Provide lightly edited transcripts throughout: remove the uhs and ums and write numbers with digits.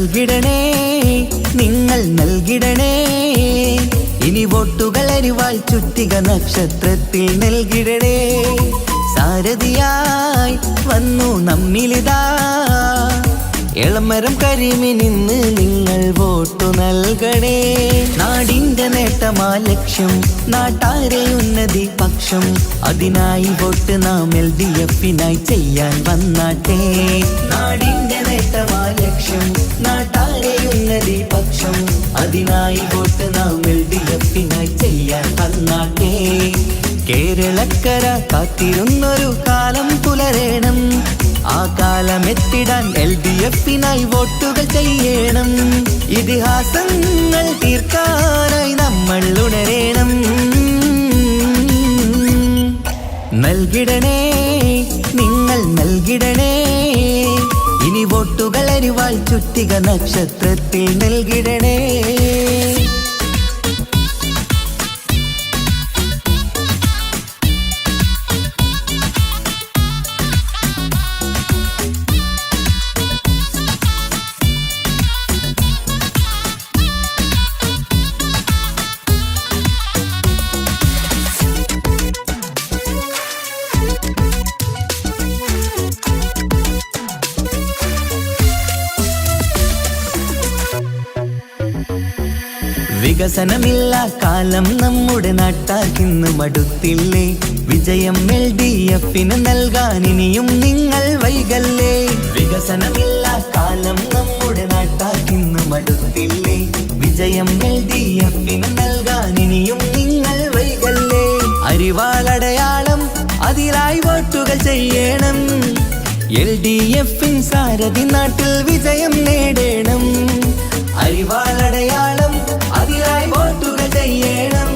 നൽകിടണേ, നിങ്ങൾ നൽകിടണേ. ഇനി വോട്ടുകൾ അരിവാൾ ചുറ്റിക നക്ഷത്രത്തിൽ നൽകിടണേ. സാരഥിയായി വന്നു നമ്മിലിതാ എളമരം കരീമിനിന്ന് നിങ്ങൾ വോട്ടു നൽകണേ. നാടിന്റെ നേട്ടമാ ലക്ഷ്യം, നാട്ടാരെ ഉന്നതി പക്ഷം. അതിനായി വോട്ട് നാം LDFനായി ചെയ്യാൻ വന്നാട്ടെ. നാടിന്റെ നേട്ടമാ ലക്ഷ്യം, നാട്ടാരെ ഉന്നതി പക്ഷം. അതിനായി വോട്ട് നാം LDFനായി ചെയ്യാൻ വന്നാട്ടെ. കേരളക്കര കാത്തിരുന്നൊരു കാലം പുലരേണം. ആ കാലമെത്തിടാൻ LDFനായി വോട്ടുകൾ ചെയ്യണം. ഇതിഹാസങ്ങൾ തീർക്കാനായി നമ്മൾ ഉണരേണം. നൽകിടണേ, നിങ്ങൾ നൽകിടണേ. ഇനി വോട്ടുകൾ അരിവാൾ ചുറ്റിക നക്ഷത്രത്തിൽ നൽകിടണേ. വികസനമില്ല കാലം നമ്മുടെ നാട്ടാക്കിന്ന് മടുത്തില്ലേ. വിജയം LDFന് നൽകാൻ ഇനിയും നിങ്ങൾ വൈകല്ലേ. വികസനമില്ല കാലം നമ്മുടെ നാട്ടാക്കിന്ന് മടുത്തില്ലേ. വിജയം LDFന് നൽകാൻ ഇനിയും നിങ്ങൾ വൈകല്ലേ. അരിവാളടയാളം അതിലായി വോട്ടുകൾ ചെയ്യണം. LDFൻ സാരഥി നാട്ടിൽ വിജയം നേടണം. അരിവാളടയാളം അതിലായി വോട്ടുകൾ ചെയ്യണം.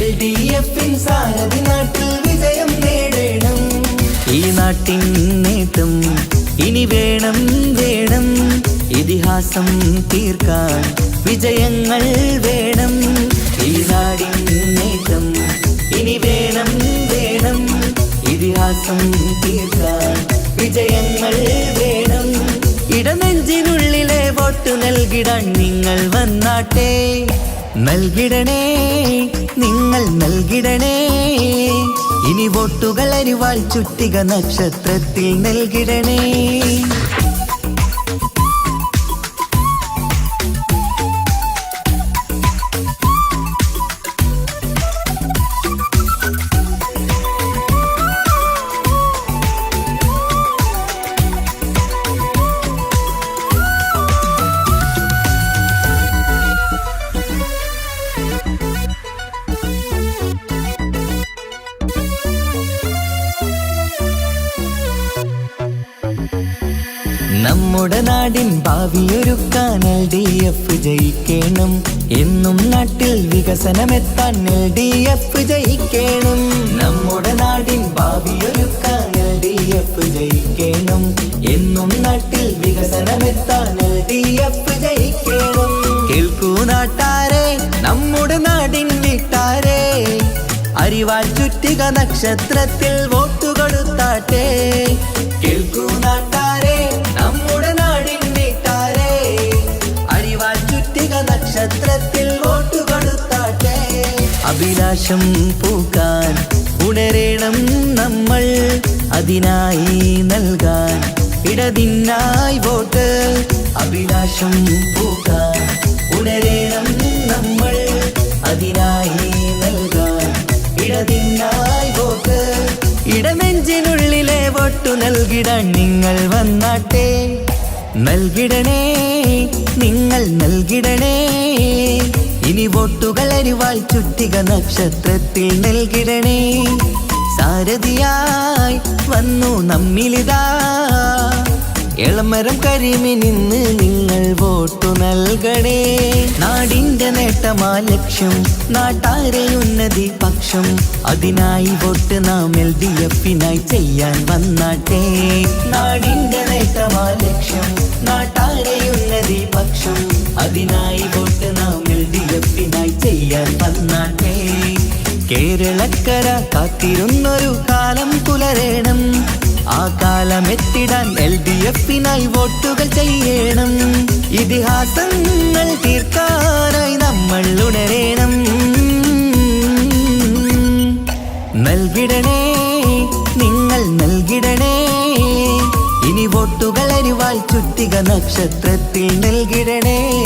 LDFൻ സാരഥി നാട്ടിൽ വിജയം നേടണം. ഈ നാട്ടിൻ നേട്ടം ഇനി വേണം വേണം. ഇതിഹാസം തീർക്കാൻ വിജയങ്ങൾ വേണം. ഈ നാടിൻ നേട്ടം ഇനി വേണം വേണം. ഇതിഹാസം തീർക്കാൻ വിജയങ്ങൾ വേണം. ഇടനെഞ്ചിനുള്ളിലെ വോട്ട് നൽകിടാൻ നിങ്ങൾ വന്നാട്ടെ. നൽകിടണേ, നിങ്ങൾ നൽകിടണേ. ഇനി വോട്ടുകൾ അരിവാൾ ചുറ്റിക നക്ഷത്രത്തിൽ നൽകിടണേ. നമ്മുടെ നാടിൻ ഭാവിയൊരുക്കാൻ LDF ജയിക്കണം. എന്നും നാട്ടിൽ വികസനമെത്താൻ LDF ജയിക്കണം. നമ്മുടെ നാടിൻ ഭാവിയൊരുക്കാൻ LDF ജയിക്കണം. എന്നും നാട്ടിൽ വികസനമെത്താൻ LDF ജയിക്കണം. കേൾക്കൂ നാട്ടാരെ, നമ്മുടെ നാടിൻ വീട്ടാരെ, അരിവാൾ ചുറ്റിക നക്ഷത്രത്തിൽ വോട്ടു കൊടുത്താട്ടെ. കേൾക്കൂ നാട്ടാരെ, നമ്മുടെ നാടിൻ വീട്ടാരെ, അരിവാൾ ചുറ്റിക നക്ഷത്രത്തിൽ വോട്ടു കൊടുത്താട്ടെ. അഭിലാഷം പൂക്കാൻ ഉണരേണം നമ്മൾ. അതിനായി നൽകാൻ ഇടതിനായി വോട്ട്. അഭിലാഷം പൂക്കാൻ ഉണരേണം നമ്മൾ. അതിനായി നൽകാൻ ഇടതിനായി വോട്ട്. ഇടനെഞ്ചിനുള്ളിലെ വോട്ടു നൽകിടാൻ നിങ്ങൾ വന്നാട്ടെ. നൽകിടണേ, നിങ്ങൾ നൽകിടണേ. ഇനി വോട്ടുകൾ അരിവാൾ ചുറ്റിക നക്ഷത്രത്തിൽ നൽകിടണേ. സാരഥിയായി വന്നു നമ്മിലിതാ എളമരം കരീമിനിന്ന് നിങ്ങൾ വോട്ടു നൽകണേ. നാടിന്റെ നേട്ടമാ ലക്ഷ്യം, നാട്ടാരെ ഉന്നതി പക്ഷം. അതിനായി വോട്ട് നാം LDFനായി ചെയ്യാൻ വന്നാട്ടെ. നാടിന്റെ നേട്ടമാ ലക്ഷ്യം, നാട്ടാരെ ഉന്നതി പക്ഷം. അതിനായി വോട്ട് നാം LDFനായി ചെയ്യാൻ വന്നാട്ടെ. കേരളക്കര കാത്തിരുന്നൊരു കാലം പുലരേണം. ആ കാലമെത്തിടാൻ LDF-നായി വോട്ടുകൾ ചെയ്യണം. ഇതിഹാസങ്ങൾ തീർക്കാനായി നമ്മൾ ഉണരേണം. നൽകിടണേ, നിങ്ങൾ നൽകിടണേ, ഇനി വോട്ടുകൾ അരിവാൾ ചുറ്റിക നക്ഷത്രത്തിൽ നൽകിടണേ.